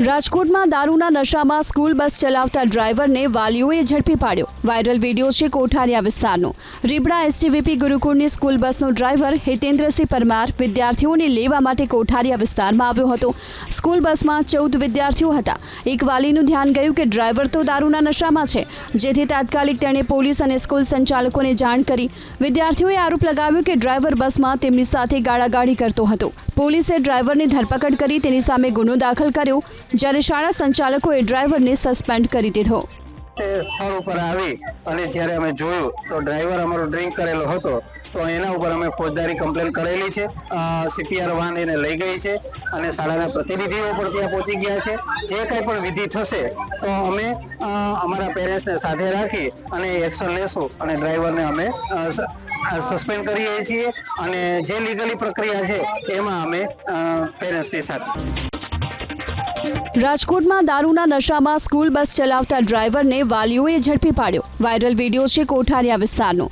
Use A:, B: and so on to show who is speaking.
A: રાજકોટમાં દારૂના નશામાં સ્કૂલ બસ ચલાવતા ડ્રાઈવરને વાલીઓએ ઝડપી પાડ્યો। વાયરલ વિડીયો છે કોઠારિયા વિસ્તારનો। રીબડા એસટીવીપી ગુરુકુળની સ્કૂલ બસનો ડ્રાઈવર હિતેન્દ્રસિંહ પરમાર વિદ્યાર્થીઓને લેવા માટે કોઠારિયા વિસ્તારમાં આવ્યો હતો। સ્કૂલ બસમાં 14 વિદ્યાર્થીઓ હતા। એક વાલીનું ધ્યાન ગયું કે ડ્રાઈવર તો દારૂના નશામાં છે, જેથી તાત્કાલિક તેણે પોલીસ અને સ્કૂલ સંચાલકોને જાણ કરી। વિદ્યાર્થીઓએ આરોપ લગાવ્યો કે ડ્રાઈવર બસમાં તેમની સાથે ગાળાગાળી કરતો હતો। પોલીસે ડ્રાઈવરની ધરપકડ કરી તેની સામે ગુનો દાખલ કર્યો, જ્યારે શાળા સંચાલકોએ ડ્રાઈવરને સસ્પેન્ડ કરી દીધો।
B: સ્થળ ઉપર આવી અને જ્યારે અમે જોયું તો ડ્રાઈવર અમારો ડ્રિંક કરેલો હતો, તો એના ઉપર અમે ફોજદારી કમ્પ્લેન કરેલી છે। સીપીઆર વાન એને લઈ ગઈ છે અને શાળાના પ્રતિનિધિઓ પણ ત્યાં પહોંચી ગયા છે। જે કંઈ પણ વિધિ થશે તો અમે અમારા પેરેન્ટ્સને સાથે રાખી અને એક્શન લેશું અને ડ્રાઈવરને અમે સસ્પેન્ડ કરીએ છીએ અને જે લીગલી પ્રક્રિયા છે એમાં અમે પેરેન્ટ્સની સાથે।
A: રાજકોટમાં દારૂના નશામાં સ્કૂલ બસ ચલાવતા ડ્રાઈવરને વાલીઓએ ઝડપી પાડ્યો। વાયરલ વિડીયો છે કોઠારિયા વિસ્તારનો।